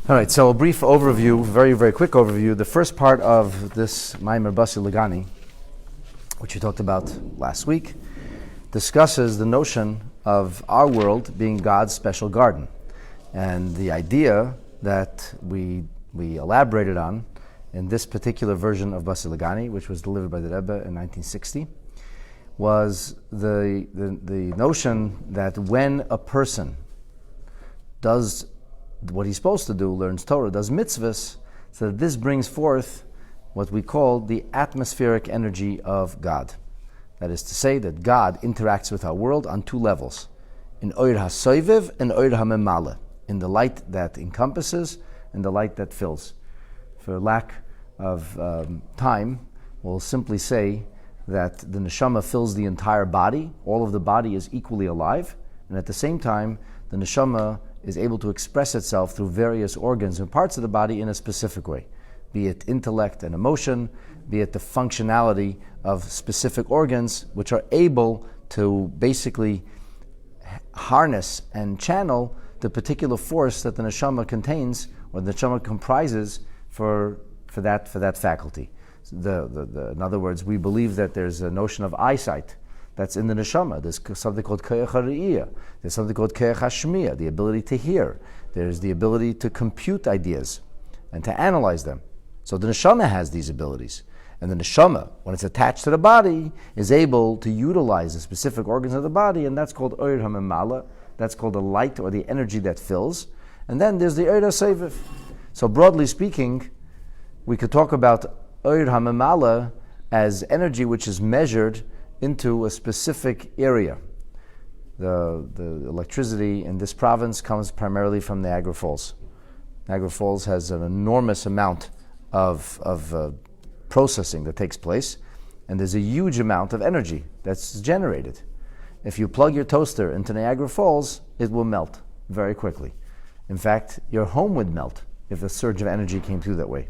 All right, so a brief overview, very, very quick overview. The first part of this Maimer Basi L'Gani, which we talked about last week, discusses the notion of our world being God's special garden. And the idea that we elaborated on in this particular version of Basi L'Gani, which was delivered by the Rabbi in 1960, was the notion that when a person does what he's supposed to do, learns Torah, does mitzvahs, so that this brings forth what we call the atmospheric energy of God. That is to say that God interacts with our world on two levels, in Oir HaSoiviv and Oir HaMemale, in the light that encompasses and the light that fills. For lack of time, we'll simply say that the neshama fills the entire body, all of the body is equally alive, and at the same time, the neshama is able to express itself through various organs and parts of the body in a specific way, be it intellect and emotion, be it the functionality of specific organs which are able to basically harness and channel the particular force that the neshama contains or the neshama comprises for that faculty. In other words, we believe that there's a notion of eyesight that's in the neshama. There's something called koyach hariyah. There's something called koyach hashmiya, the ability to hear. There's the ability to compute ideas and to analyze them. So the neshama has these abilities. And the neshama, when it's attached to the body, is able to utilize the specific organs of the body, and that's called oir hamemala. That's called the light or the energy that fills. And then there's the oir haseviv. So broadly speaking, we could talk about oir hamemala as energy which is measured into a specific area. The electricity in this province comes primarily from Niagara Falls. Niagara Falls has an enormous amount of processing that takes place, and there's a huge amount of energy that's generated. If you plug your toaster into Niagara Falls, it will melt very quickly. In fact, your home would melt if a surge of energy came through that way.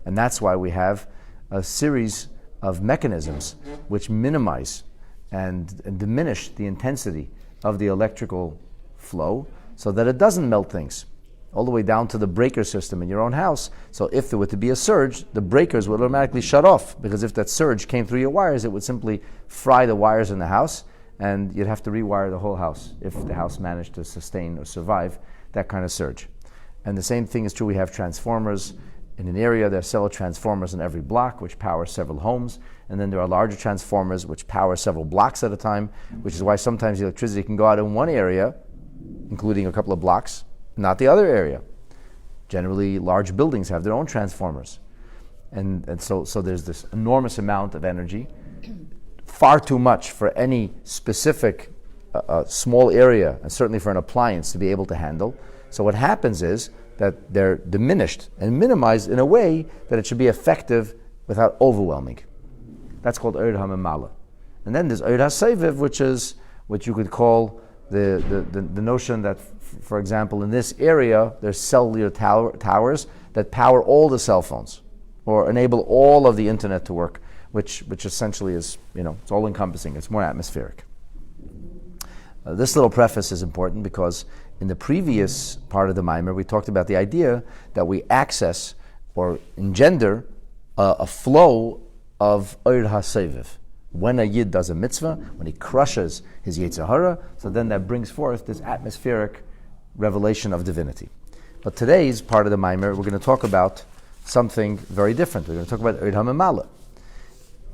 And that's why we have a series of mechanisms which minimize and diminish the intensity of the electrical flow so that it doesn't melt things, all the way down to the breaker system in your own house. So if there were to be a surge, the breakers would automatically shut off, because if that surge came through your wires, it would simply fry the wires in the house, and you'd have to rewire the whole house if the house managed to sustain or survive that kind of surge. And the same thing is true. We have transformers. In an area, there are several transformers in every block, which power several homes. And then there are larger transformers, which power several blocks at a time, which is why sometimes the electricity can go out in one area, including a couple of blocks, not the other area. Generally, large buildings have their own transformers. And so there's this enormous amount of energy, far too much for any specific small area, and certainly for an appliance to be able to handle. So what happens is that they're diminished and minimized in a way that it should be effective without overwhelming. That's called oir hamemala. And then there's oir haseviv, which is what you could call the notion that, for example, in this area, there's cellular towers that power all the cell phones or enable all of the internet to work, which essentially is, it's all encompassing. It's more atmospheric. This little preface is important because in the previous part of the Maimer, we talked about the idea that we access or engender a flow of Oir HaSeviv. When a Yid does a mitzvah, when he crushes his Yetzer Hara, so then that brings forth this atmospheric revelation of divinity. But today's part of the Maimer, we're going to talk about something very different. We're going to talk about Oir HaMemala.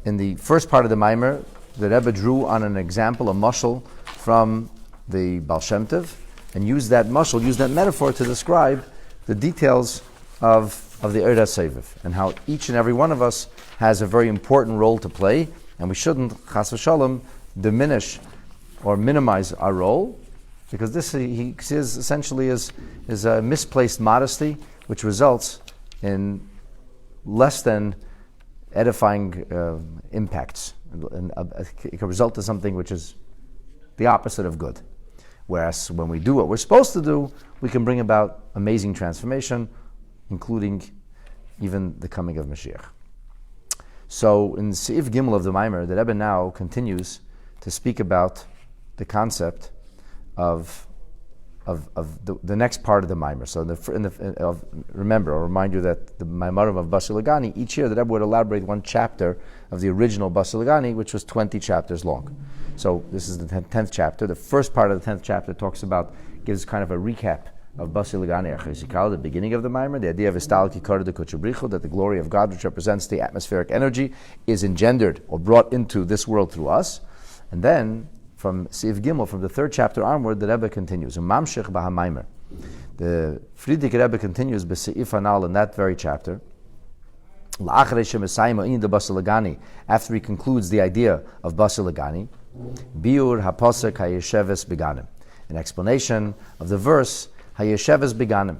In the first part of the Maimer, the Rebbe drew on an example, a mashal from the Baal Shem Tov, and use that metaphor to describe the details of the Oir HaSeviv and how each and every one of us has a very important role to play, and we shouldn't, chas v'shalom, diminish or minimize our role, because this he says essentially is a misplaced modesty which results in less than edifying impacts. And it can result in something which is the opposite of good. Whereas when we do what we're supposed to do, we can bring about amazing transformation, including even the coming of Mashiach. So in Seif Gimel of the Maimer, the Rebbe now continues to speak about the concept of the next part of the Maimer. So remember, I'll remind you that the Maimarim of Basi L'Gani, each year the Rebbe would elaborate one chapter of the original Basi L'Gani, which was 20 chapters long. So this is the 10th chapter. The first part of the 10th chapter gives kind of a recap of Basi L'Gani, the beginning of the Maimer, the idea of Istal Kikar de Kuchabrichu, that the glory of God, which represents the atmospheric energy, is engendered or brought into this world through us. And then, from Siv Gimel, from the 3rd chapter onward, the Rebbe continues. Mamshech b'hamaimer. The Friedrich Rebbe continues b'seif anal in that very chapter. After he concludes the idea of Basi L'Gani, biur haposek hayesheves beganim, an explanation of the verse hayesheves beganim.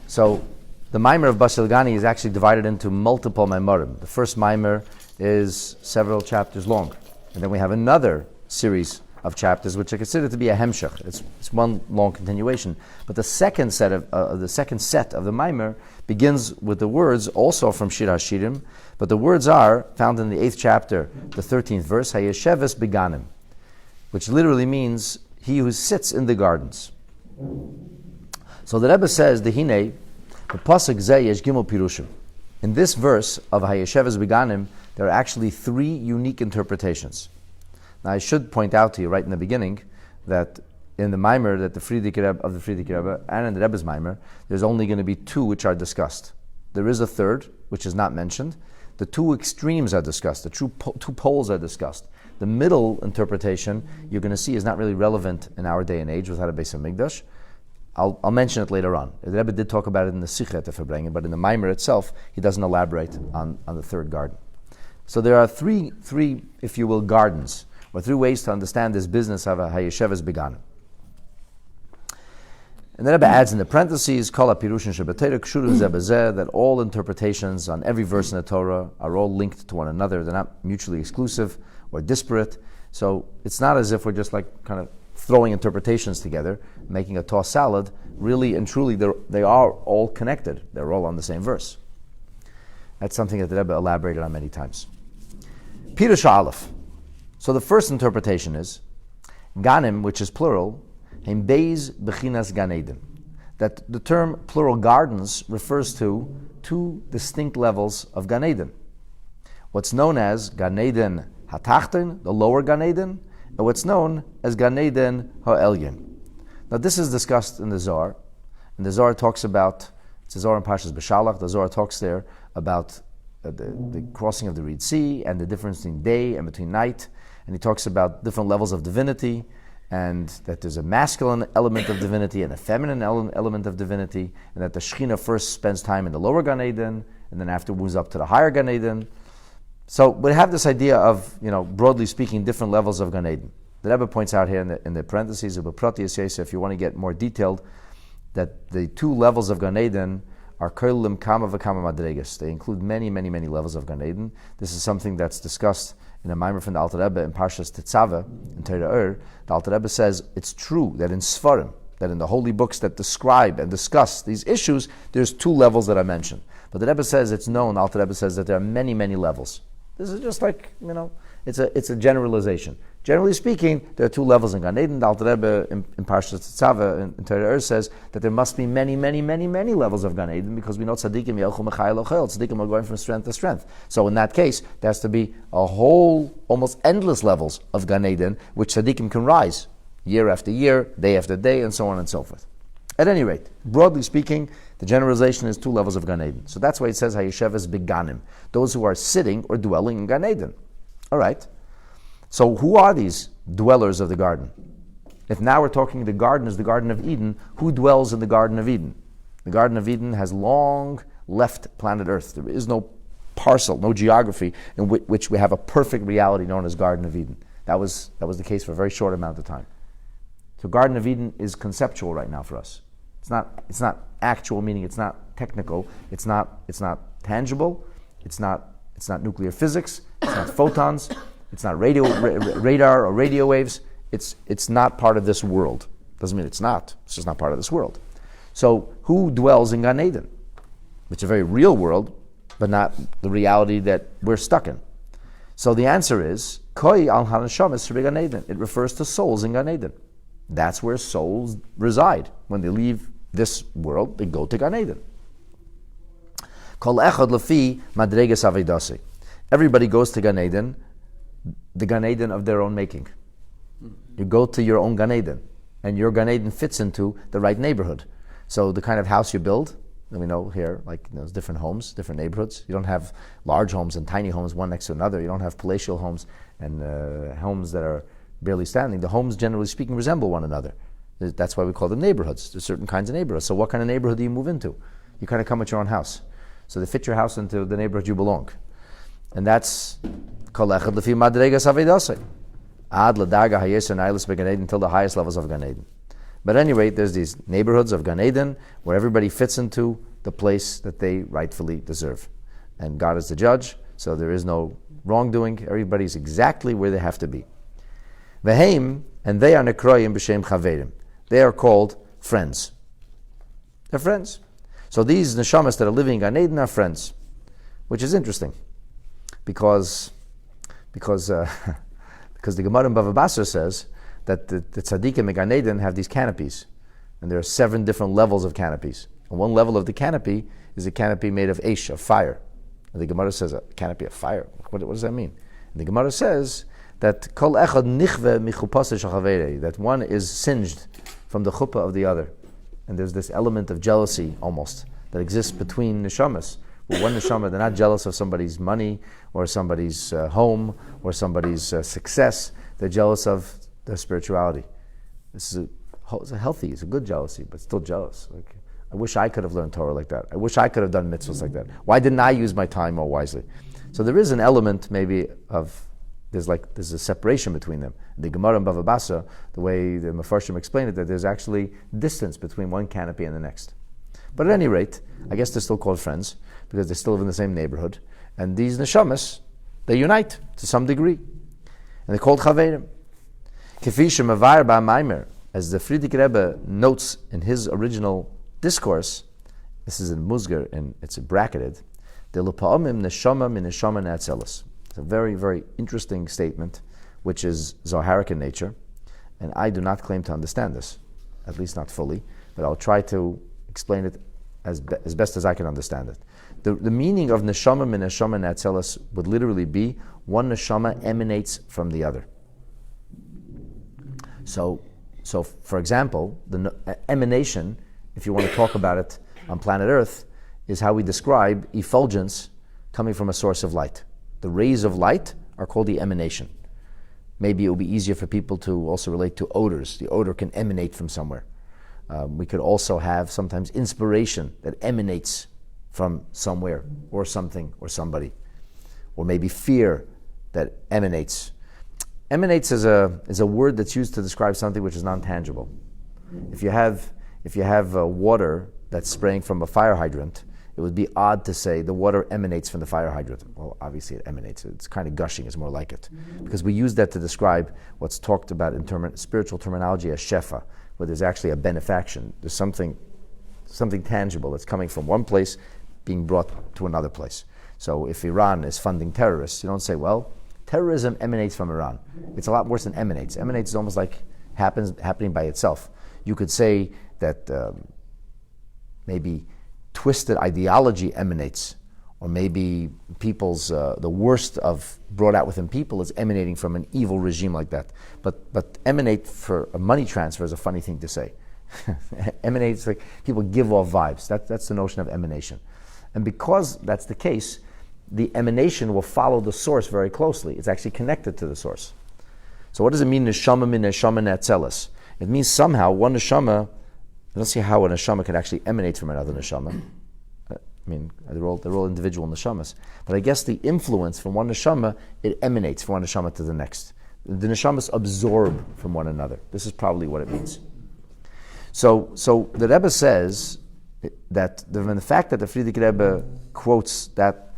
So the Maimer of Basi L'Gani is actually divided into multiple Maimarim. The first Maimer is several chapters long, and then we have another series of chapters which are considered to be a hemshech. It's one long continuation. But the second set of the Maimer begins with the words also from Shir HaShirim, but the words are found in the 8th chapter, the 13th verse, Hayesheves beganim, which literally means he who sits in the gardens. So the Rebbe says, Dehine, the pasuk zeh yesh gimel pirushim. In this verse of Hayesheves beganim, there are actually 3 unique interpretations. Now, I should point out to you right in the beginning that in the Maimer that the Friedrich Rebbe and in the Rebbe's Maimer, there's only going to be 2 which are discussed. There is a third, which is not mentioned. The 2 extremes are discussed. The 2 poles are discussed. The middle interpretation you're going to see is not really relevant in our day and age without a Beis HaMikdash. I'll mention it later on. The Rebbe did talk about it in the Sichet of Verbringen, but in the Maimer itself, he doesn't elaborate on the third garden. So there are three, if you will, gardens, or 3 ways to understand this business of a Hayesheves beganim. And the Rebbe adds in the parentheses, Kol HaPirushin Shebetorah Kshurim Zeh B'zeh, that all interpretations on every verse in the Torah are all linked to one another. They're not mutually exclusive or disparate. So it's not as if we're just like kind of throwing interpretations together, making a tossed salad. Really and truly, they are all connected. They're all on the same verse. That's something that the Rebbe elaborated on many times. Pirush Aleph. So the first interpretation is Ganim, which is plural, Hem Beis Bechinas Gan Eden. That the term plural gardens refers to 2 distinct levels of Gan Eden. What's known as Gan Eden HaTachton, the lower Gan Eden, and what's known as Gan Eden HaElyon. Now this is discussed in the Zohar, and the Zohar talks about, it's the Zohar in Parshas Beshalach, the Zohar talks there about the crossing of the Red Sea and the difference between day and between night. And he talks about different levels of divinity, and that there's a masculine element of divinity and a feminine element of divinity, and that the Shekhinah first spends time in the lower Gan Eden, and then after moves up to the higher Gan Eden. So we have this idea of, broadly speaking, different levels of Gan Eden. The Rebbe points out here in the parentheses of Beprati Yisrael, if you want to get more detailed, that the 2 levels of Gan Eden are Kolim Kama V'Kama Madregas. They include many, many, many levels of Gan Eden. This is something that's discussed in a Maimer from the Alter Rebbe in Parshas Tetzaveh, in Torah. The Alter Rebbe says it's true that in Sfarim, that in the holy books that describe and discuss these issues, there's 2 levels that I mentioned. But the Rebbe says it's known, Alter Rebbe says that there are many, many levels. This is just like, it's a generalization. Generally speaking, there are 2 levels in Gan Eden. The Alter Rebbe in Parshas Tetzaveh in Torah says that there must be many, many, many, many levels of Gan Eden, because we know tzaddikim yelchu mechayil ochel. Tzaddikim are going from strength to strength. So in that case, there has to be a whole, almost endless levels of Gan Eden, which tzaddikim can rise year after year, day after day, and so on and so forth. At any rate, broadly speaking, the generalization is 2 levels of Gan Eden. So that's why it says Hayesheves beganim, those who are sitting or dwelling in Gan Eden. All right. So who are these dwellers of the garden? If now we're talking the garden is the Garden of Eden, who dwells in the Garden of Eden? The Garden of Eden has long left planet Earth. There is no parcel, no geography in which we have a perfect reality known as Garden of Eden. That was the case for a very short amount of time. So Garden of Eden is conceptual right now for us. It's not actual, meaning it's not technical, it's not tangible, it's not nuclear physics, it's not photons, it's not radar or radio waves. It's not part of this world. Doesn't mean it's not. It's just not part of this world. So who dwells in Gan Eden? It's a very real world, but not the reality that we're stuck in. So the answer is Koi al hanashamas Gan Eden. It refers to souls in Gan Eden. That's where souls reside. When they leave this world, they go to Gan Eden. Kol echad lefi madregas avedase. Everybody goes to Gan Eden, the Gan Eden of their own making. You go to your own Gan Eden, and your Gan Eden fits into the right neighborhood. So the kind of house you build, and we know here, like there's different homes, different neighborhoods. You don't have large homes and tiny homes one next to another. You don't have palatial homes and homes that are barely standing. The homes, generally speaking, resemble one another. That's why we call them neighborhoods. There's certain kinds of neighborhoods. So what kind of neighborhood do you move into? You kind of come with your own house. So they fit your house into the neighborhood you belong. And that's kol echad lefi madregas avedase. Ad l'darga hayeser nailis began Eden, until the highest levels of Gan Eden. But at any rate, there's these neighborhoods of Gan Eden where everybody fits into the place that they rightfully deserve. And God is the judge, so there is no wrongdoing. Everybody's exactly where they have to be. Veheim, and they are nekroyim b'shem chaverim. They are called friends. They're friends. So these neshamas that are living in Gan Eden are friends, which is interesting, because the Gemara in Bava Basra says that the tzaddikim in Gan Eden have these canopies, and there are 7 different levels of canopies. And one level of the canopy is a canopy made of eish, of fire. And the Gemara says, a canopy of fire. What does that mean? And the Gemara says that kol echad nichve michupase shachavere, that one is singed from the chuppah of the other. And there's this element of jealousy almost that exists between neshamas. Where one neshama, they're not jealous of somebody's money or somebody's home or somebody's success. They're jealous of their spirituality. This is a healthy, it's a good jealousy, but still jealous. Like, I wish I could have learned Torah like that. I wish I could have done mitzvahs like that. Why didn't I use my time more wisely? So there is an element maybe of, there's a separation between them. The Gemara in Bava Basra, the way the Mefarshim explained it, that there's actually distance between one canopy and the next. But at any rate, I guess they're still called friends because they still live in the same neighborhood. And these neshamas, they unite to some degree. And they're called chaverim. Kefi shemavar ba'maimer, as the Frierdiker Rebbe notes in his original discourse, this is in Musgar and it's bracketed, the l'pa'amim neshama min neshama na'atzelos. It's a very, very interesting statement, which is Zoharic in nature, and I do not claim to understand this, at least not fully, but I'll try to explain it as best as I can understand it. The meaning of neshama min neshama na'atzelos would literally be one neshama emanates from the other. So for example, the emanation, if you want to talk about it on planet Earth, is how we describe effulgence coming from a source of light. The rays of light are called the emanation. Maybe it will be easier for people to also relate to odors. The odor can emanate from somewhere. We could also have sometimes inspiration that emanates from somewhere or something or somebody. Or maybe fear that emanates. Emanates is a word that's used to describe something which is non-tangible. If you have water that's spraying from a fire hydrant, it would be odd to say the water emanates from the fire hydrant. Well, obviously it emanates. It's kind of gushing. It's more like it. Because we use that to describe what's talked about in spiritual terminology as shefa, where there's actually a benefaction. There's something tangible that's coming from one place being brought to another place. So if Iran is funding terrorists, you don't say, well, terrorism emanates from Iran. It's a lot worse than emanates. Emanates is almost like happening by itself. You could say that maybe twisted ideology emanates, or maybe people's the worst of brought out within people is emanating from an evil regime like that. But emanate for a money transfer is a funny thing to say. Emanates like people give off vibes. That's the notion of emanation, and because that's the case, the emanation will follow the source very closely. It's actually connected to the source. So what does it mean, neshama min neshama na'atzelos? It means somehow one neshama, I don't see how a neshama can actually emanate from another neshama. I mean, they're all individual neshamas. But I guess the influence from one neshama, it emanates from one neshama to the next. The neshamas absorb from one another. This is probably what it means. So the Rebbe says that the fact that the Frierdiker Rebbe quotes that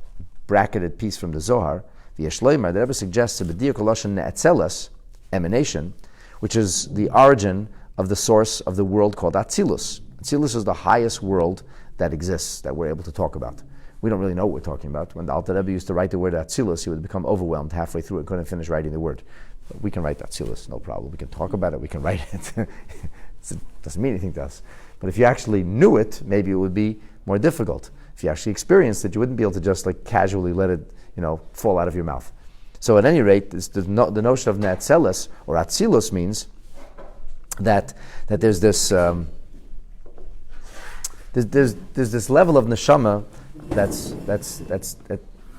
bracketed piece from the Zohar, the Yeshloimer, the Rebbe suggests a b'diuk lashon ne'atzelos, emanation, which is the origin of the source of the world called Atzilus. Atzilus is the highest world that exists, that we're able to talk about. We don't really know what we're talking about. When the Alter Rebbe used to write the word Atzilus, he would become overwhelmed halfway through and couldn't finish writing the word. We can write Atzilus, no problem. We can talk about it, we can write it. It doesn't mean anything to us. But if you actually knew it, maybe it would be more difficult. If you actually experienced it, you wouldn't be able to just like casually let it, fall out of your mouth. So at any rate, the notion of Ne'atzeles or Atzilus means that there's this there's this level of neshama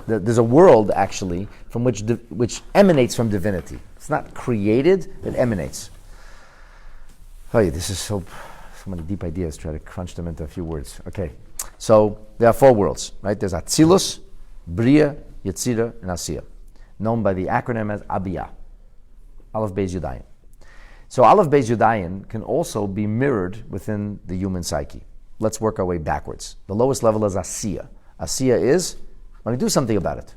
there's a world actually from which emanates from divinity. It's not created; it emanates. Oh, yeah, this is so many deep ideas. Try to crunch them into a few words. Okay, so there are 4 worlds, right? There's Atzilus, Bria, Yetzira, and Asiya, known by the acronym as Abiyah, Aleph Beis Yudayin. So Aleph Beis Yudayin can also be mirrored within the human psyche. Let's work our way backwards. The lowest level is Asiya. Asiya is when I do something about it.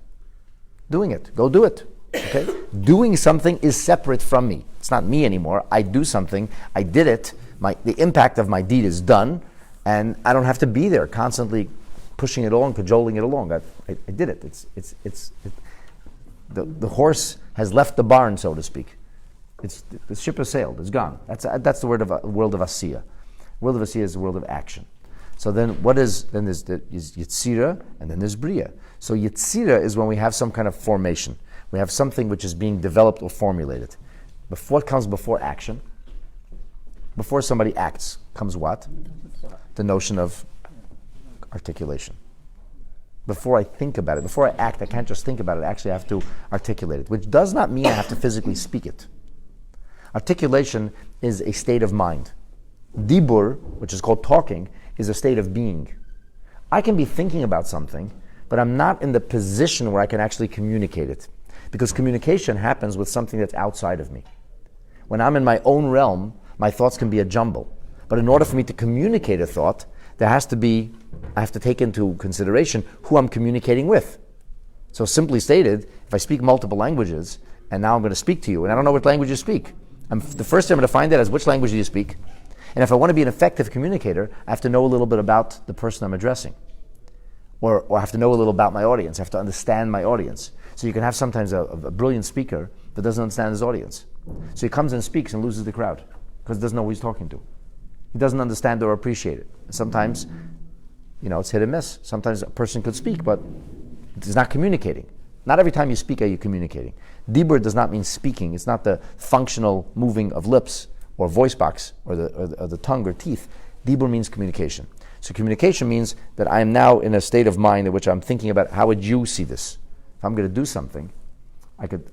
Doing it. Go do it. Okay? Doing something is separate from me. It's not me anymore. I do something. I did it. The impact of my deed is done, and I don't have to be there constantly pushing it along, cajoling it along. I did it. The horse has left the barn, so to speak. The ship has sailed. It's gone. That's the world of Asiya. The world of Asiya is the world of action. So then there's Yetzira, and then there's Bria. So Yetzira is when we have some kind of formation. We have something which is being developed or formulated. What comes before action? Before somebody acts comes what? The notion of articulation. Before I think about it, before I act, I can't just think about it. I actually have to articulate it, which does not mean I have to physically speak it. Articulation is a state of mind. Dibur, which is called talking, is a state of being. I can be thinking about something, but I'm not in the position where I can actually communicate it. Because communication happens with something that's outside of me. When I'm in my own realm, my thoughts can be a jumble. But in order for me to communicate a thought, I have to take into consideration who I'm communicating with. So simply stated, if I speak multiple languages, and now I'm going to speak to you, and I don't know what language you speak, the first thing I'm going to find out is which language do you speak. And if I want to be an effective communicator, I have to know a little bit about the person I'm addressing. Or I have to know a little about my audience. I have to understand my audience. So you can have sometimes a brilliant speaker that doesn't understand his audience. So he comes and speaks and loses the crowd because he doesn't know who he's talking to. He doesn't understand or appreciate it. Sometimes, it's hit and miss. Sometimes a person could speak, but he's not communicating. Not every time you speak are you communicating. Dibur does not mean speaking. It's not the functional moving of lips or voice box or the tongue or teeth. Dibur means communication. So communication means that I am now in a state of mind in which I'm thinking about how would you see this? If I'm going to do something, I could,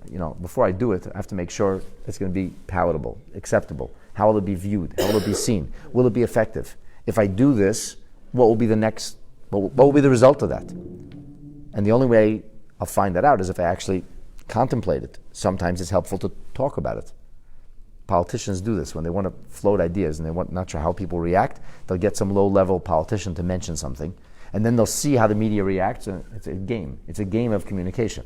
before I do it, I have to make sure it's going to be palatable, acceptable. How will it be viewed? How will it be seen? Will it be effective? If I do this, what will be the next, what will be the result of that? And the only way I'll find that out is if I actually contemplate it. Sometimes it's helpful to talk about it. Politicians do this when they want to float ideas and not sure how people react. They'll get some low-level politician to mention something, and then they'll see how the media reacts, and it's a game. It's a game of communication.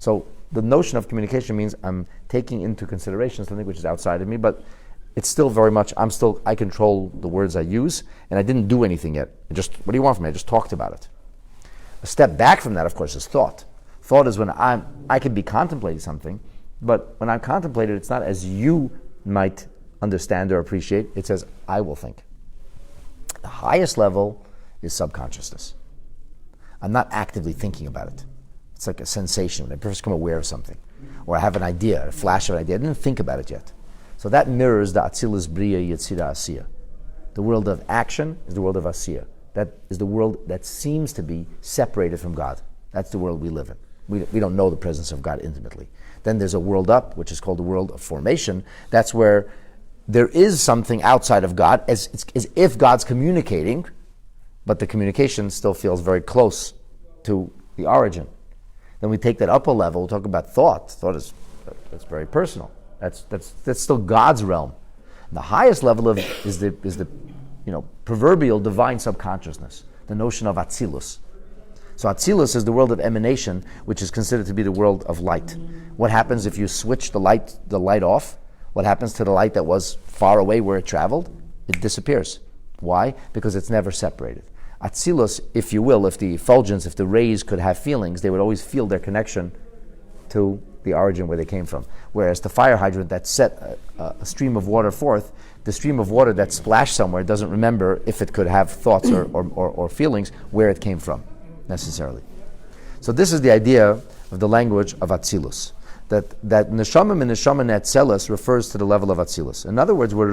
So the notion of communication means I'm taking into consideration something which is outside of me, but it's still very much, I control the words I use, and I didn't do anything yet. What do you want from me? I just talked about it. A step back from that, of course, is thought. Thought is when I could be contemplating something, but when I contemplate it, it's not as you might understand or appreciate, it's as I will think. The highest level is subconsciousness. I'm not actively thinking about it. It's like a sensation when I first become aware of something. Or I have an idea, a flash of an idea. I didn't think about it yet. So that mirrors the Atzilus Bria Yetzira Asiya. The world of action is the world of Asiya. That is the world that seems to be separated from God. That's the world we live in. We don't know the presence of God intimately. Then there's a world up, which is called the world of formation. That's where there is something outside of God, as if God's communicating, but the communication still feels very close to the origin. Then we take that upper level, we'll talk about thought. Thought that's very personal. That's still God's realm. And the highest level is the proverbial divine subconsciousness, the notion of Atzilus. So Atzilus is the world of emanation, which is considered to be the world of light. What happens if you switch the light off? What happens to the light that was far away where it traveled? It disappears. Why? Because it's never separated. Atzilus, if the effulgence, if the rays could have feelings, they would always feel their connection to the origin where they came from. Whereas the fire hydrant that set a stream of water forth, the stream of water that splashed somewhere doesn't remember if it could have thoughts or feelings where it came from, necessarily. So this is the idea of the language of Atzilus. That Neshama and Neshama Netzelis refers to the level of Atzilus. In other words, we're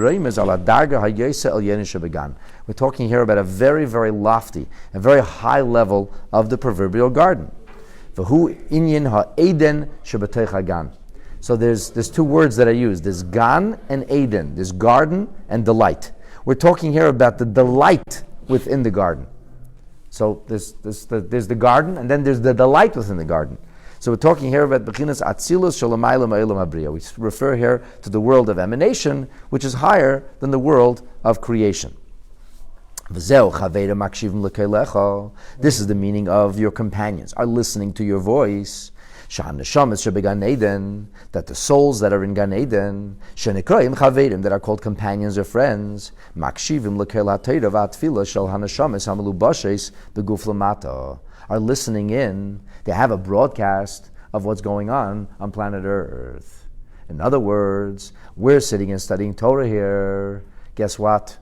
talking here about a very, very lofty, a very high level of the proverbial garden. So there's two words that I use. There's Gan and Eden. There's garden and delight. We're talking here about the delight within the garden. So there's the garden, and then there's the delight within the garden. So we're talking here about Bechinas Atzilus Shalamayla Ma'ilam Abriya. We refer here to the world of emanation, which is higher than the world of creation. This is the meaning of your companions are listening to your voice. That the souls that are in Gan Eden, that are called companions or friends, are listening in. They have a broadcast of what's going on planet Earth. In other words, we're sitting and studying Torah here. Guess what?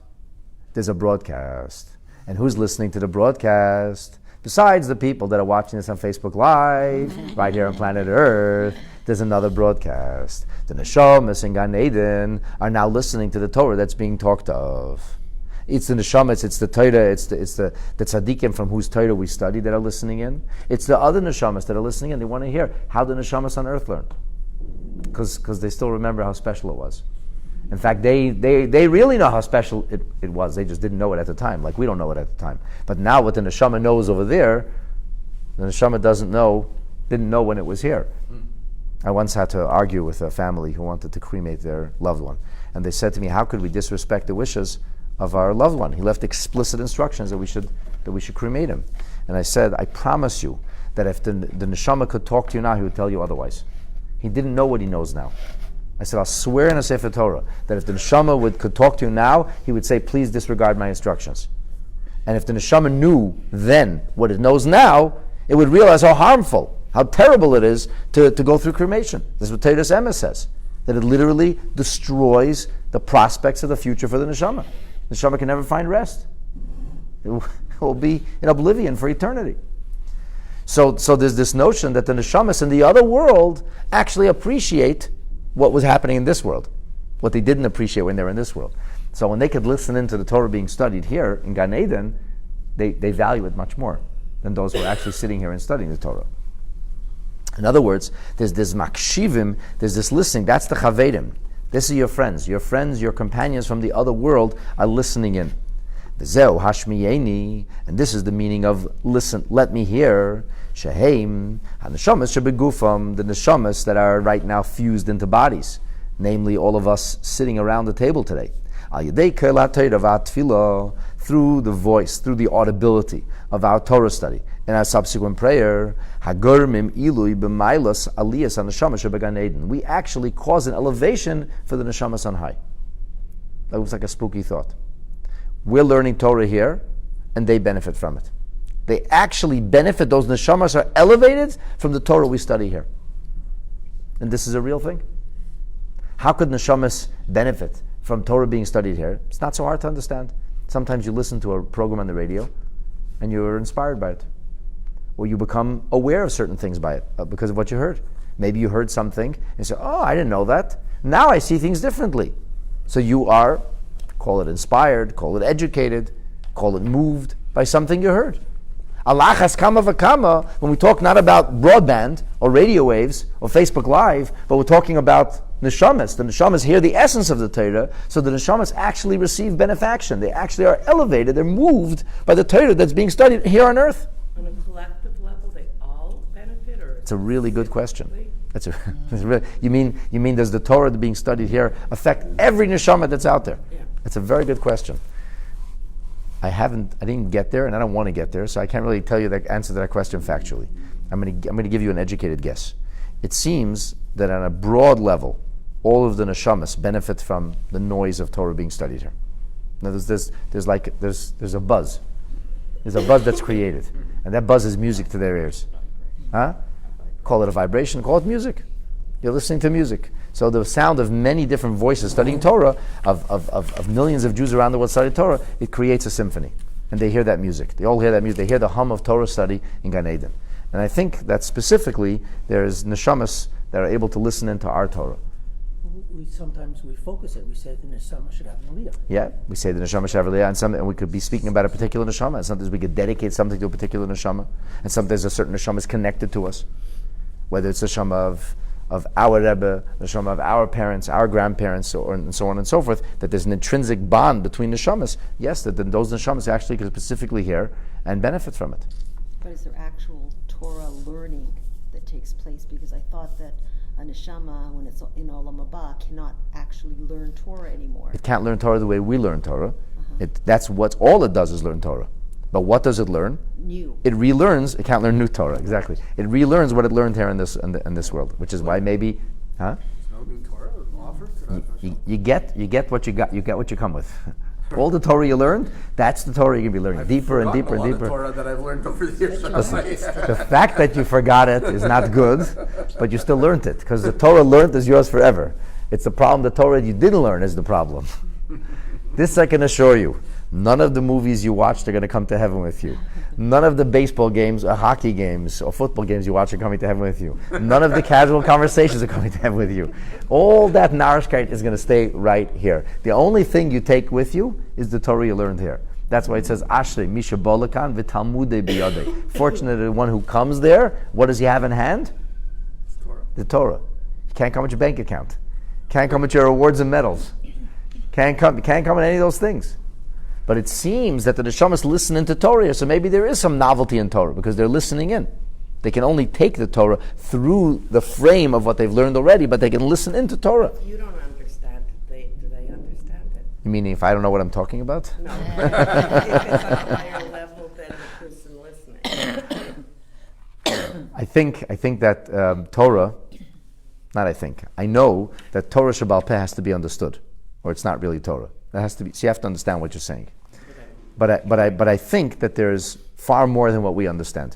There's a broadcast. And who's listening to the broadcast? Besides the people that are watching this on Facebook Live, right here on planet Earth, there's another broadcast. The Neshamas and Gan Eden are now listening to the Torah that's being talked of. It's the Neshamas, it's the Torah, it's the tzaddikim from whose Torah we study that are listening in. It's the other Neshamas that are listening in. They want to hear how the Neshamas on earth learned. Because they still remember how special it was. In fact, they really know how special it was. They just didn't know it at the time, like we don't know it at the time. But now what the Neshama knows over there, the Neshama didn't know when it was here. I once had to argue with a family who wanted to cremate their loved one. And they said to me, how could we disrespect the wishes of our loved one? He left explicit instructions that we should cremate him. And I said, I promise you that if the Neshama could talk to you now, he would tell you otherwise. He didn't know what he knows now. I said, I'll swear in a Sefer Torah that if the Neshama could talk to you now, he would say, please disregard my instructions. And if the Neshama knew then what it knows now, it would realize how harmful, how terrible it is to go through cremation. This is what Teres Emes says, that it literally destroys the prospects of the future for the Neshama. The Neshama can never find rest. It will be in oblivion for eternity. So there's this notion that the Neshamas in the other world actually appreciate what was happening in this world, what they didn't appreciate when they were in this world. So when they could listen into the Torah being studied here in Gan Eden, they value it much more than those who are actually sitting here and studying the Torah. In other words, there's this makshivim, there's this listening, that's the chavedim. This is your friends, your companions from the other world are listening in. V'zeu hashmiyeni, and this is the meaning of listen, let me hear. Sheheim haneshamas shebegufam, the neshamas that are right now fused into bodies, namely all of us sitting around the table today. Al yedei keilat Torah v'atfilah, through the voice, through the audibility of our Torah study and our subsequent prayer. Hagormim ilui b'mailas aliyas haneshamas shebegan Eden. We actually cause an elevation for the neshamas on high. That was like a spooky thought. We're learning Torah here, and they benefit from it. They actually benefit, those neshamas are elevated from the Torah we study here. And this is a real thing. How could neshamas benefit from Torah being studied here? It's not so hard to understand. Sometimes you listen to a program on the radio, and you're inspired by it. Or you become aware of certain things by it, because of what you heard. Maybe you heard something, and you say, oh, I didn't know that. Now I see things differently. So you are, call it inspired, call it educated, call it moved by something you heard. Alachas kama v'kama, when we talk not about broadband or radio waves or Facebook Live, but we're talking about neshamas. The neshamas hear the essence of the Torah, so the neshamas actually receive benefaction. They actually are elevated, they're moved by the Torah that's being studied here on earth. On a collective level, they all benefit? Or it's a really good question. You mean does the Torah being studied here affect every neshama that's out there? Yeah. It's a very good question. I didn't get there, and I don't want to get there, so I can't really tell you the answer to that question factually. I'm going to give you an educated guess. It seems that on a broad level, all of the neshamas benefit from the noise of Torah being studied here. Now there's a buzz. There's a buzz that's created, and that buzz is music to their ears. Huh? Call it a vibration, call it music. You're listening to music. So the sound of many different voices studying Torah, of millions of Jews around the world studying Torah, it creates a symphony. And they hear that music. They all hear that music. They hear the hum of Torah study in Gan Eden. And I think that specifically there's neshamas that are able to listen into our Torah. Sometimes we focus it. We say the neshama should have an aliyah. Yeah, we say the neshama should have aliyah, and we could be speaking about a particular neshama, and sometimes we could dedicate something to a particular neshama, and sometimes a certain neshama is connected to us, whether it's the neshama of our Rebbe, the neshama of our parents, our grandparents, and so on and so forth, that there's an intrinsic bond between neshamas. Yes, that those neshamas actually could specifically hear and benefit from it. But is there actual Torah learning that takes place? Because I thought that a neshama, when it's in Olam Haba, cannot actually learn Torah anymore. It can't learn Torah the way we learn Torah. That's what all it does is learn Torah. But what does it learn? New. It relearns. It can't learn new Torah. Exactly. It relearns what it learned here in this world, which is why maybe, There's no new Torah offered. you get what you got. You get what you come with. All the Torah you learned, that's the Torah you're going to be learning deeper and deeper and deeper. Of Torah that I've learned over the years. Listen, the fact that you forgot it is not good, but you still learned it, because the Torah learned is yours forever. It's the problem. The Torah you didn't learn is the problem. This I can assure you. None of the movies you watched are going to come to heaven with you. None of the baseball games or hockey games or football games you watch are coming to heaven with you. None of the casual conversations are coming to heaven with you. All that narishkeit is going to stay right here. The only thing you take with you is the Torah you learned here. That's why it says, Ashrei Misha Bolakan v'Talmudei biyadei. Fortunate the one who comes there, what does he have in hand? Torah. The Torah. You can't come with your bank account. Can't come with your awards and medals. Can't come with any of those things. But it seems that the neshamas listen to Torah, so maybe there is some novelty in Torah because they're listening in. They can only take the Torah through the frame of what they've learned already, but they can listen into Torah. You don't understand it. Do they understand it? You meaning if I don't know what I'm talking about? No. If it's on a higher level than the person listening. I think that Torah, I know that Torah Shabbal Peh has to be understood, or it's not really Torah. It has to be. So you have to understand what you're saying. But I think that there's far more than what we understand.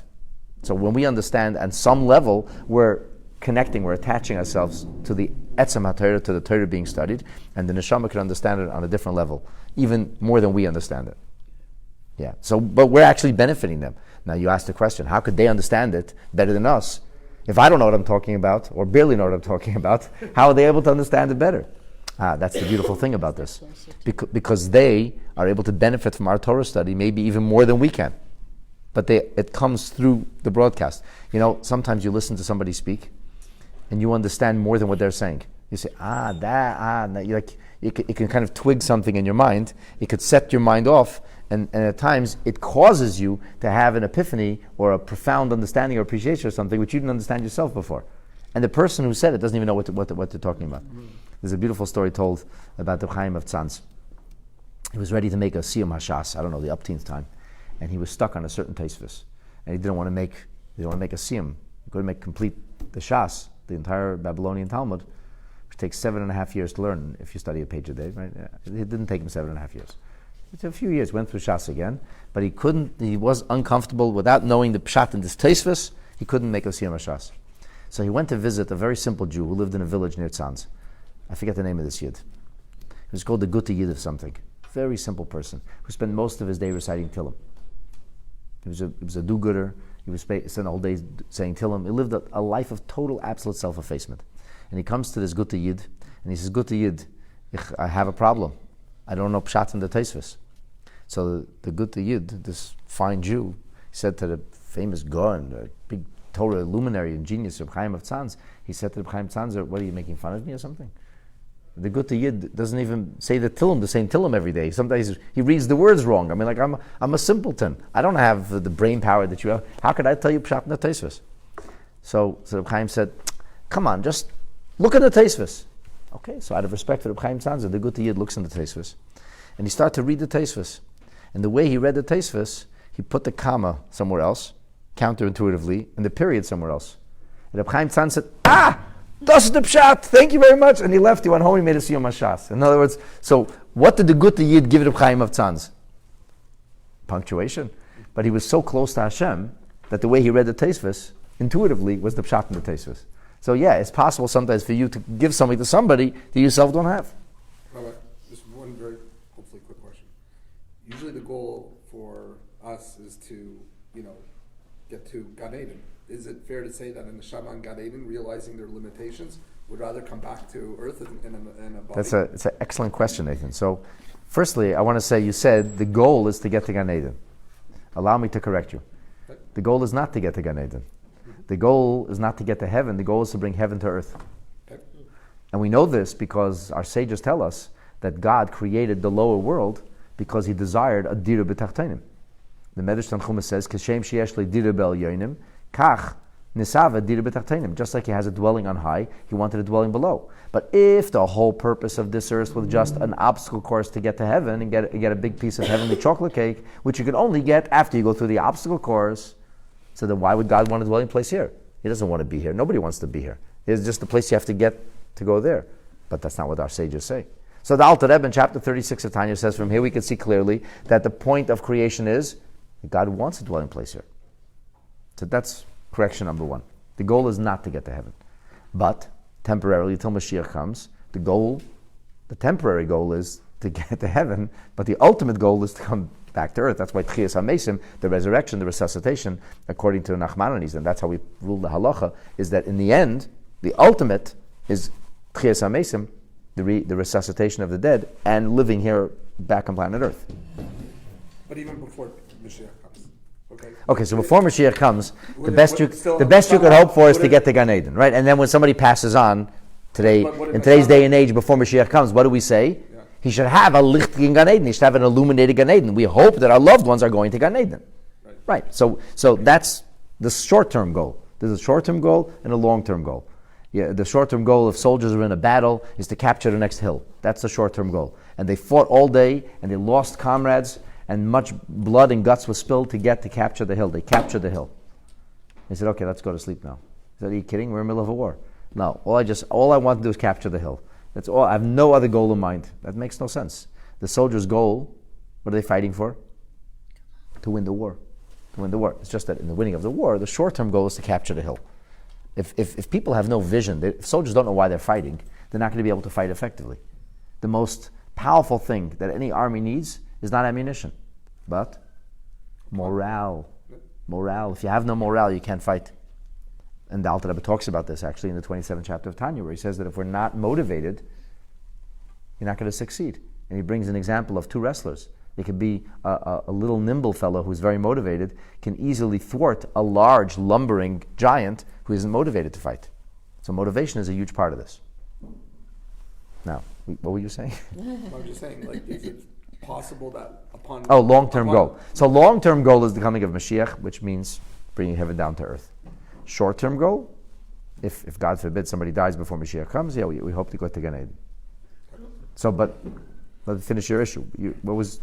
So when we understand, on some level, we're connecting, we're attaching ourselves to the Etzem HaTorah, to the Torah being studied, and the neshama can understand it on a different level, even more than we understand it. Yeah. So, but we're actually benefiting them. Now you ask the question, how could they understand it better than us? If I don't know what I'm talking about, or barely know what I'm talking about, how are they able to understand it better? That's the beautiful thing about this. Because they are able to benefit from our Torah study maybe even more than we can. But it comes through the broadcast. You know, sometimes you listen to somebody speak and you understand more than what they're saying. You say, it can kind of twig something in your mind. It could set your mind off. And at times it causes you to have an epiphany or a profound understanding or appreciation of something which you didn't understand yourself before. And the person who said it doesn't even know what they're talking about. There's a beautiful story told about the Chaim of Tzanz. He was ready to make a Siyum Hashas, I don't know, the upteenth time, and he was stuck on a certain taisvis, and he didn't want to make a Siyum. He couldn't make complete the Shas, the entire Babylonian Talmud, which takes 7.5 years to learn if you study a page a day. Right? It didn't take him 7.5 years. It's a few years. Went through Shas again, but he couldn't. He was uncomfortable without knowing the pshat in this taisvis. He couldn't make a Siyum Hashas. So he went to visit a very simple Jew who lived in a village near Tzanz. I forget the name of this Yid. He was called the Gutta Yid of something. Very simple person who spent most of his day reciting Tillim. He was a do-gooder. He was spent all day saying Tillim. He lived a life of total, absolute self-effacement. And he comes to this Gutta Yid, and he says, Gutta Yid, I have a problem. I don't know Pshat in the Taisvis. So the Gutta Yid, this fine Jew, said to the famous Gaon, the big Torah luminary and genius of Chaim of Tzanz, he said to the Chaim Tzanzer, what are you making fun of me or something? The Gutta Yid doesn't even say the same Tillim every day. Sometimes he reads the words wrong. I mean, like, I'm a simpleton. I don't have the brain power that you have. How could I tell you Pshat in the Taisvis? So Reb Chaim said, come on, just look at the Taisvis. Okay, so out of respect for Reb Chaim Tzanzer, the Gutta Yid looks in the Taisvis. And he started to read the Taisvis. And the way he read the Taisvis, he put the comma somewhere else, counterintuitively, and the period somewhere else. And Reb Chaim Tzanzer said, das ist the pshat, thank you very much. And he left, he went home, he made a Siyum Hashas. In other words, so what did the Gutta Yid give Reb Chaim of Tzanz? Punctuation. But he was so close to HaShem that the way he read the Taisvis, intuitively, was the pshat in the Taisvis. So yeah, it's possible sometimes for you to give something to somebody that you yourself don't have. Rabbi, just one very, hopefully quick question. Usually the goal for us is to, get to Gan Eden. Is it fair to say that in the Neshama and Gan Eden, realizing their limitations, would rather come back to earth in a body? It's an excellent question, Nathan. So, firstly, I want to say you said the goal is to get to Gan Eden. Allow me to correct you. Okay. The goal is not to get to Gan Eden. The goal is not to get to heaven. The goal is to bring heaven to earth. Okay. And we know this because our sages tell us that God created the lower world because He desired a dira b'tachtonim. The Medrash Tanchuma says, "Kashem sheyesh le dira bel yonim, kach nisava dira b'tachtonim." Just like He has a dwelling on high, He wanted a dwelling below. But if the whole purpose of this earth was just an obstacle course to get to heaven and get a big piece of heavenly chocolate cake, which you can only get after you go through the obstacle course, so then why would God want a dwelling place here? He doesn't want to be here. Nobody wants to be here. It's just the place you have to get to go there. But that's not what our sages say. So the Alter Rebbe in chapter 36 of Tanya says, from here we can see clearly that the point of creation is that God wants a dwelling place here. So that's correction number one. The goal is not to get to heaven. But temporarily, until Mashiach comes, the temporary goal is to get to heaven, but the ultimate goal is to come back to earth. That's why Tchias HaMesim, the resurrection, the resuscitation, according to the Nachmanides, and that's how we rule the halacha, is that in the end, the ultimate is Tchias HaMesim, the resuscitation of the dead, and living here back on planet Earth. But even before Mashiach comes. Okay, so before Mashiach comes, the best you could hope for is to get to Gan Eden, right? And then when somebody passes on today, in today's day and age, before Mashiach comes, what do we say? Yeah. He should have a licht in Gan Eden. He should have an illuminated Gan Eden. We hope that our loved ones are going to Gan Eden. Right. So that's the short-term goal. There's a short-term goal and a long-term goal. Yeah, the short-term goal, if soldiers are in a battle, is to capture the next hill. That's the short-term goal. And they fought all day, and they lost comrades, and much blood and guts was spilled to capture the hill. They captured the hill. They said, okay, let's go to sleep now. He said, are you kidding? We're in the middle of a war. No, all I want to do is capture the hill. That's all. I have no other goal in mind. That makes no sense. The soldier's goal, what are they fighting for? To win the war. To win the war. It's just that in the winning of the war, the short-term goal is to capture the hill. If people have no vision, if soldiers don't know why they're fighting, they're not going to be able to fight effectively. The most powerful thing that any army needs is not ammunition, but morale. Morale. If you have no morale, you can't fight. And the Alter Rebbe talks about this actually in the 27th chapter of Tanya, where he says that if we're not motivated, you're not going to succeed. And he brings an example of two wrestlers. It could be a little nimble fellow who's very motivated, can easily thwart a large, lumbering giant who isn't motivated to fight. So motivation is a huge part of this. Now, what were you saying? I'm just saying, is it possible that upon... long-term goal. So long-term goal is the coming of Mashiach, which means bringing heaven down to earth. Short-term goal, if God forbid somebody dies before Mashiach comes, we hope to go to Gan Eden. So, but finish your issue. What was...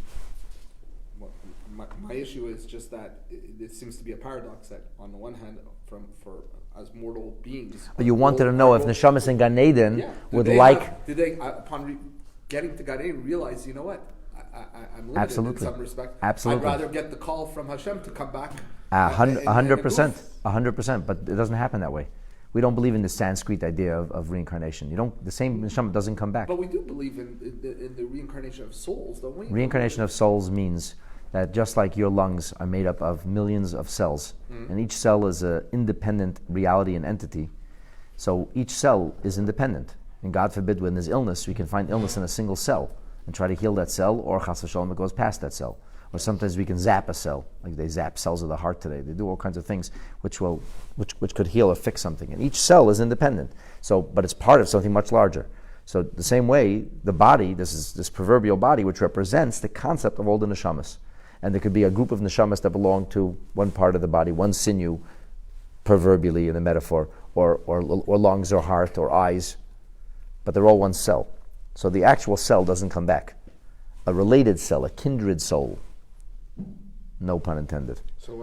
My issue is just that it seems to be a paradox that on the one hand, for as mortal beings... But you wanted to know if Neshamas in Gan Eden did they, upon getting to Gan Eden, realize, you know what, I'm limited in some respect. Absolutely. I'd rather get the call from HaShem to come back. 100%, but it doesn't happen that way. We don't believe in the Sanskrit idea of reincarnation. The same neshama doesn't come back. But we do believe in the reincarnation of souls, don't we? Reincarnation of souls means that just like your lungs are made up of millions of cells, and each cell is an independent reality and entity, so each cell is independent. And God forbid when there's illness, we can find illness in a single cell and try to heal that cell, or chas v'shalom, it goes past that cell. Or sometimes we can zap a cell, like they zap cells of the heart today. They do all kinds of things which could heal or fix something. And each cell is independent. So, but it's part of something much larger. So the same way, the body, this proverbial body, which represents the concept of all the neshamas. And there could be a group of neshamas that belong to one part of the body, one sinew, proverbially in the metaphor, or lungs or heart or eyes. But they're all one cell. So the actual cell doesn't come back. A related cell, a kindred soul. No pun intended. So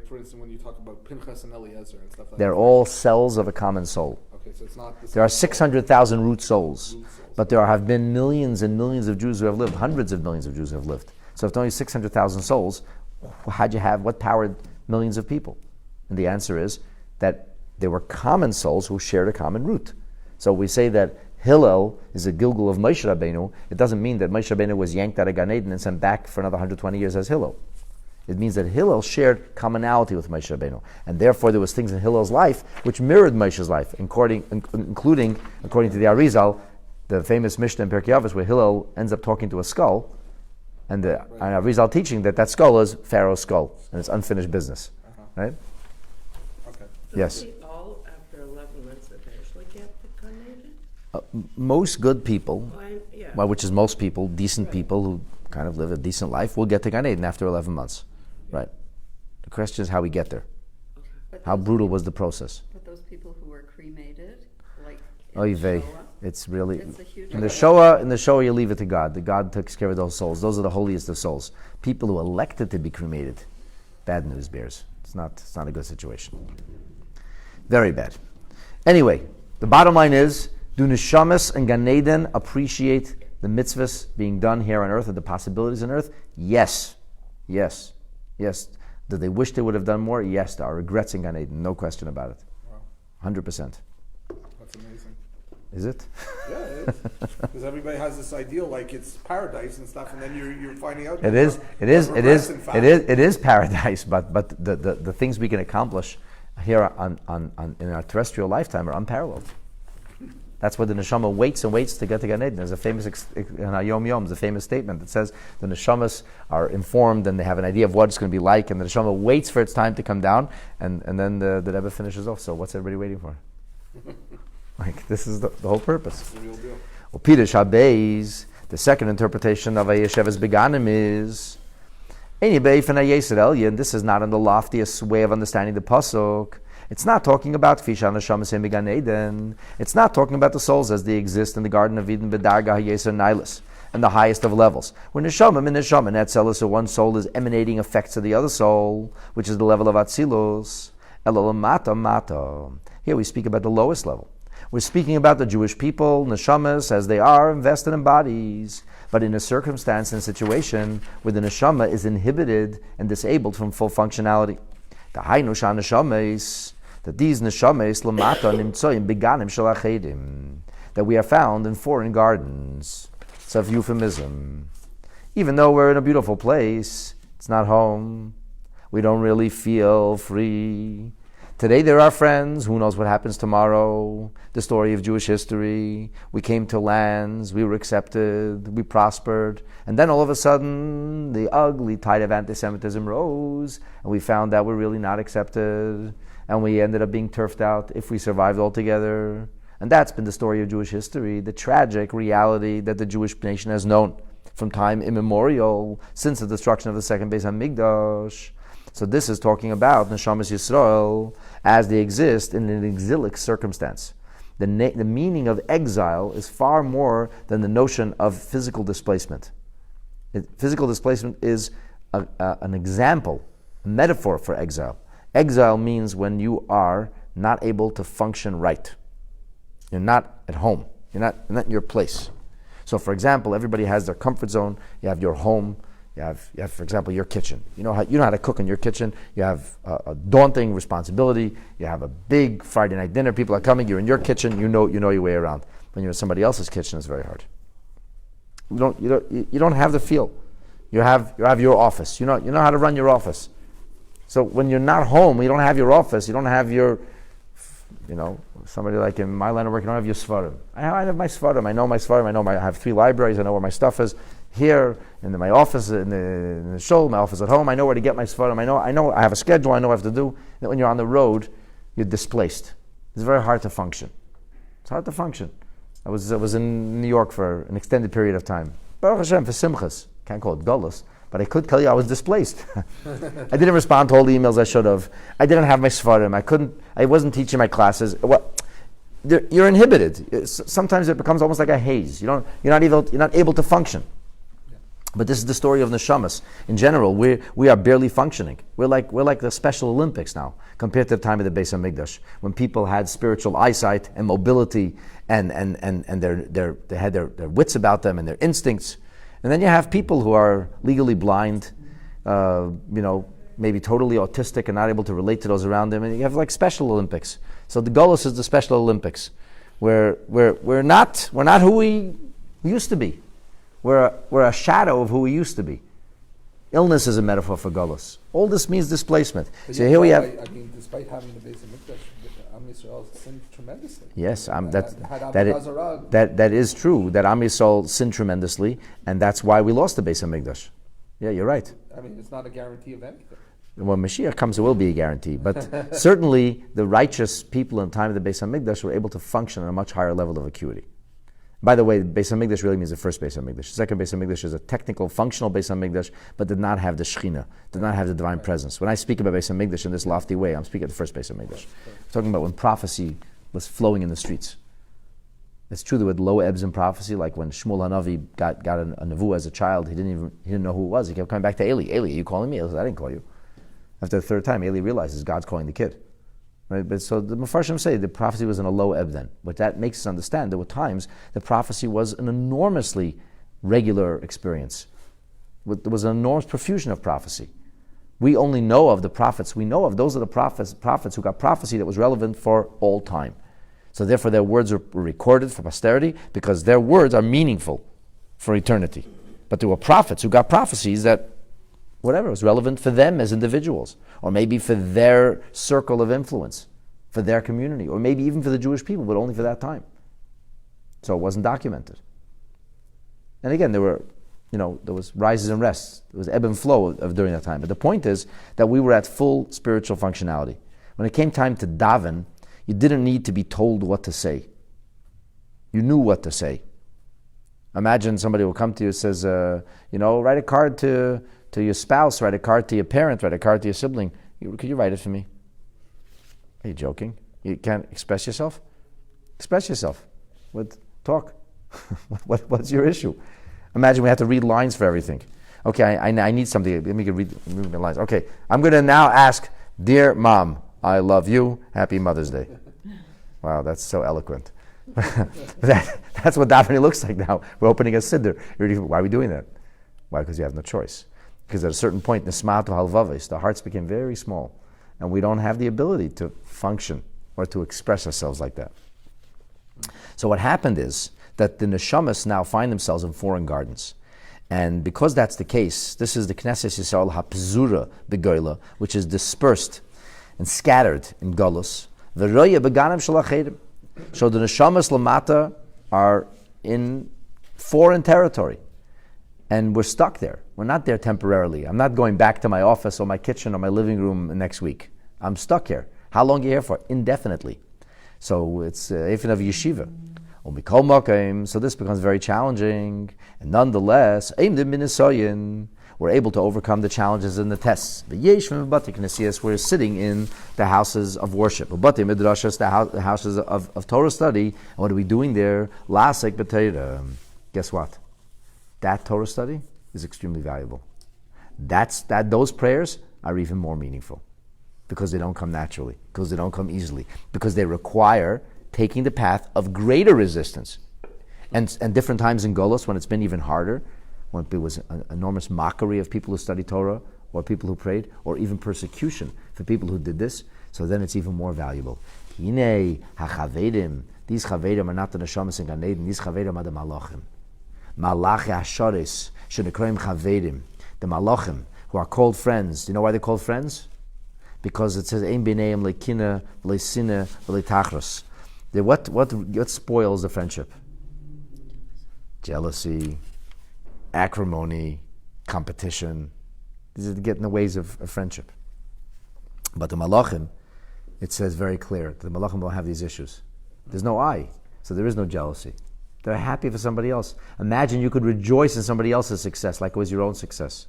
for instance, when you talk about Pinchas and Eliezer and stuff like that. They're all cells of a common soul. Okay, so it's not... There are 600,000 root souls. But there have been millions and millions of Jews who have lived, hundreds of millions of Jews who have lived. So if there are only 600,000 souls, what powered millions of people? And the answer is that They were common souls who shared a common root. So we say that Hillel is a Gilgul of Moshe Rabbeinu. It doesn't mean that Moshe Rabbeinu was yanked out of Gan Eden and sent back for another 120 years as Hillel. It means that Hillel shared commonality with Moshe Rabbeinu, and therefore there was things in Hillel's life which mirrored Moshe's life, including, according to the Arizal, the famous Mishnah in Pirkei Avos, where Hillel ends up talking to a skull, and the Arizal teaching that skull is Pharaoh's skull, and it's unfinished business, right? Okay. Yes. Don't we all, after 11 months, eventually get the Gan Eden? Most good people, Yeah. well, which is most people, decent people who kind of live a decent life, will get to Gan Eden after 11 months, right? The question is how we get there. But How those brutal people- was the process? But those people who were cremated, like in Oy the vey. Shoah, It's really it's a huge in the event. Shoah you leave it to God. The God takes care of those souls. Those are the holiest of souls. People who elected to be cremated, bad news bears. It's not a good situation. Very bad. Anyway, the bottom line is: do neshamas and Gan Eden appreciate the mitzvahs being done here on earth and the possibilities on earth? Yes, yes, yes. Do they wish they would have done more? Yes, there are regrets in Gan Eden, no question about it. Wow, 100%. that's amazing. Is it? Yeah, it is. Because everybody has this ideal like it's paradise and stuff, and then you're finding out. It is paradise, but the things we can accomplish here on in our terrestrial lifetime are unparalleled. That's why the neshama waits and waits to get to Gan Eden. There's a famous in our Yom Yom, there's a famous statement that says the neshamas are informed and they have an idea of what it's going to be like, and the neshama waits for its time to come down, and then the Rebbe finishes off. So what's everybody waiting for? Like, this is the whole purpose. It's the real deal. Well, Peter Shabbos, the second interpretation of Ayesheves Beganim is and this is not in the loftiest way of understanding the pasuk. It's not talking about Fisha Neshamas in Gan Eden. It's not talking about the souls as they exist in the Garden of Eden, B'darga Hayeser Nailis, and the highest of levels. When Neshamim in Neshamim, Netzelis, so one soul is emanating effects of the other soul, which is the level of Atzilus. Elolamata Mata. Here we speak about the lowest level. We're speaking about the Jewish people, neshamas, as they are invested in bodies, but in a circumstance and situation where the neshama is inhibited and disabled from full functionality. The Hainu Sha neshamas, that these neshamas lamata nimtzoyim beganim shalachedim, that we are found in foreign gardens. It's a euphemism. Even though we're in a beautiful place, it's not home. We don't really feel free. Today there are friends, who knows what happens tomorrow, the story of Jewish history, we came to lands, we were accepted, we prospered, and then all of a sudden the ugly tide of anti-Semitism rose, and we found that we're really not accepted, and we ended up being turfed out if we survived altogether. And that's been the story of Jewish history, the tragic reality that the Jewish nation has known from time immemorial, since the destruction of the second Beis HaMikdash. So this is talking about Neshamas Yisrael as they exist in an exilic circumstance. The meaning of exile is far more than the notion of physical displacement. Physical displacement is an example, a metaphor for exile. Exile means when you are not able to function right. You're not at home. You're not in your place. So for example, everybody has their comfort zone. You have your home. You have, for example, your kitchen. You know how to cook in your kitchen. You have a daunting responsibility. You have a big Friday night dinner. People are coming. You're in your kitchen. You know your way around. When you're in somebody else's kitchen, it's very hard. You don't have the feel. You have your office. You know how to run your office. So when you're not home, you don't have your office. You don't have your, somebody like in my line of work, you don't have your svarim. I have my svarim. I know my svarim. I have 3 libraries. I know where my stuff is. Here, in my office, in the shul, my office at home, I know where to get my svarim. I know I have a schedule. I know what I have to do. And when you're on the road, you're displaced. It's very hard to function. It's hard to function. I was in New York for an extended period of time. Baruch Hashem, for simchas. Can't call it gullus, but I could tell you I was displaced. I didn't respond to all the emails I should have. I didn't have my svarim. I wasn't teaching my classes. You're inhibited. Sometimes it becomes almost like a haze. You're not able to function. But this is the story of neshamas. In general, we are barely functioning. We're like the Special Olympics now, compared to the time of the Beis HaMikdash, when people had spiritual eyesight and mobility, and they had their wits about them and their instincts. And then you have people who are legally blind, maybe totally autistic and not able to relate to those around him. And you have like Special Olympics. So the Golus is the Special Olympics, where we're not who we used to be. We're a shadow of who we used to be. Illness is a metaphor for Golus. All this means displacement. But So here we have. I mean, despite having the base of Mikdash, Am Yisrael sinned tremendously. Yes, Had that Avodah Zarah- is true. That Am Yisrael sinned tremendously, and that's why we lost the Beis Hamikdash. Yeah, you're right. I mean, it's not a guarantee of anything. When Mashiach comes, it will be a guarantee. But certainly, the righteous people in the time of the Beis Hamikdash were able to function at a much higher level of acuity. By the way, Beis Hamikdash really means the first Beis Hamikdash. The second Beis Hamikdash is a technical, functional Beis Hamikdash, but did not have the Shechina, did not have the divine presence. When I speak about Beis Hamikdash in this lofty way, I'm speaking of the first Beis Hamikdash. I'm talking about when prophecy was flowing in the streets. It's true there were low ebbs in prophecy, like when Shmuel Hanavi got a nevuah as a child, he didn't know who it was. He kept coming back to Eli. Eli, are you calling me? I said, I didn't call you. After the third time, Eli realizes God's calling the kid. Right? But so the Mefarshim say the prophecy was in a low ebb then. But that makes us understand there were times the prophecy was an enormously regular experience. There was an enormous profusion of prophecy. We only know of the prophets we know of. Those are the prophets who got prophecy that was relevant for all time. So therefore their words were recorded for posterity because their words are meaningful for eternity. But there were prophets who got prophecies that whatever was relevant for them as individuals, or maybe for their circle of influence, for their community, or maybe even for the Jewish people, but only for that time. So it wasn't documented. And again, there was rises and rests. There was ebb and flow of during that time. But the point is that we were at full spiritual functionality. When it came time to daven, you didn't need to be told what to say. You knew what to say. Imagine somebody will come to you and says, write a card to your spouse, write a card to your parent, write a card to your sibling. Could you write it for me? Are you joking? You can't express yourself? Express yourself. Talk. What's your issue? Imagine we had to read lines for everything. Okay, I need something. Let me read the lines. Okay, I'm going to now ask, dear Mom, I love you. Happy Mother's Day. Wow, that's so eloquent. That's what davening looks like now. We're opening a siddur. Why are we doing that? Why? Because you have no choice. Because at a certain point, nismatu halvavis, the hearts became very small, and we don't have the ability to function or to express ourselves like that. So what happened is that the neshamas now find themselves in foreign gardens. And because that's the case, this is the Knesset Yisrael HaPzura Begoila, which is dispersed and scattered in Golus. V'roya beganim shalachedim. So the neshamas lamata are in foreign territory. And we're stuck there. We're not there temporarily. I'm not going back to my office or my kitchen or my living room next week. I'm stuck here. How long are you here for? Indefinitely. So it's even of yeshiva. So this becomes very challenging. And nonetheless, we're able to overcome the challenges in the tests. We're sitting in the houses of worship. The houses of Torah study. And what are we doing there? Guess what? That Torah study is extremely valuable. Those prayers are even more meaningful because they don't come naturally, because they don't come easily, because they require taking the path of greater resistance. And different times in Golos, when it's been even harder, when there was an enormous mockery of people who studied Torah, or people who prayed, or even persecution for people who did this, so then it's even more valuable. Hinei hachavedim, these chavedim are not the neshamas in Gan Eden, these chavedim are the malachim. Malachi Hasharis, Shenekroim Chavedim, the Malachim, who are called friends. Do you know why they're called friends? Because it says, Ein B'neim Lekina, V'Leisina, V'Leitachros. What spoils the friendship? Jealousy, acrimony, competition. These are get in the ways of friendship. But the Malachim, it says very clear, the Malachim don't have these issues. There's no I, so there is no jealousy. They're happy for somebody else. Imagine you could rejoice in somebody else's success like it was your own success.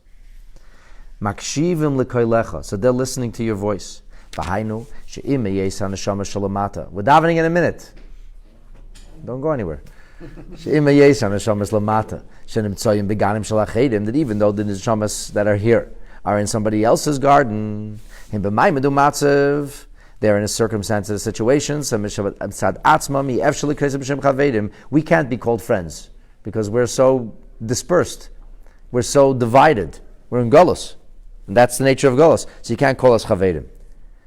Makshivim l'koilecha. So they're listening to your voice. V'hainu she'im yesa neshama shalamata. We're davening in a minute. Don't go anywhere. She'im yesa neshama shalamata. She'nim tzoyim beganim shalachedim. That even though the neshamas that are here are in somebody else's garden, him b'maymedu matzev. They're in a circumstance, a situation. We can't be called friends because we're so dispersed. We're so divided. We're in Golos. And that's the nature of Golos. So you can't call us Chavedim,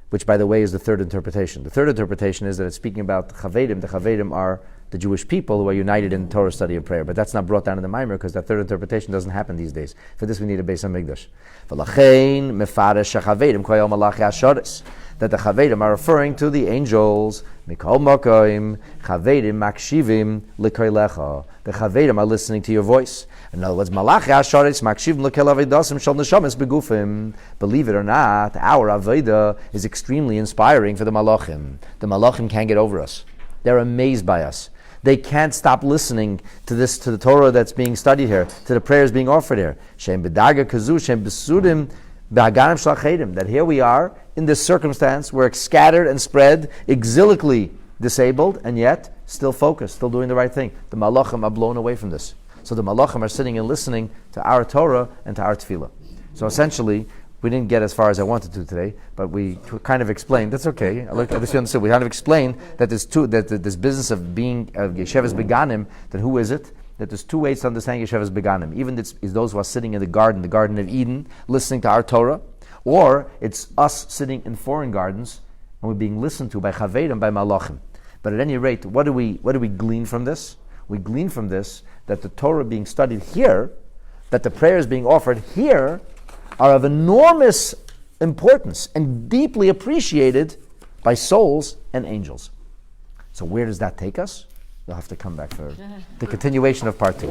which, by the way, is the third interpretation. The third interpretation is that it's speaking about Chavedim. The Chavedim are the Jewish people who are united in Torah study and prayer. But that's not brought down in the Maimer because that third interpretation doesn't happen these days. For this we need a Beis HaMikdash. V'lachein mefaresh haChavedim koyel malachi hasharis. That the Chavedim are referring to the angels. Mikol makoim Chavedim makshivim l'koylecha. The Chavedim are listening to your voice. In other words, malachi hasharis makshivim l'kel avidasim shal neshamis begufim. Believe it or not, our Aveda is extremely inspiring for the Malachim. The Malachim can't get over us. They're amazed by us. They can't stop listening to the Torah that's being studied here, to the prayers being offered here. Shem b'darga kazu, shem b'sudim b'haganim shlachedim. That here we are in this circumstance, we're scattered and spread, exilically disabled, and yet still focused, still doing the right thing. The Malachim are blown away from this. So the Malachim are sitting and listening to our Torah and to our Tefillah. So essentially, we didn't get as far as I wanted to today, but we kind of explained. That's okay. We kind of explained that this business of being Yeshevas Beganim. That who is it? That there's two ways to understand Yeshevas Beganim. Even it's those who are sitting in the Garden of Eden, listening to our Torah, or it's us sitting in foreign gardens and we're being listened to by Chavedim, by Malachim. But at any rate, what do we glean from this? We glean from this that the Torah being studied here, that the prayers being offered here, are of enormous importance and deeply appreciated by souls and angels. So where does that take us? You'll have to come back for the continuation of part 2.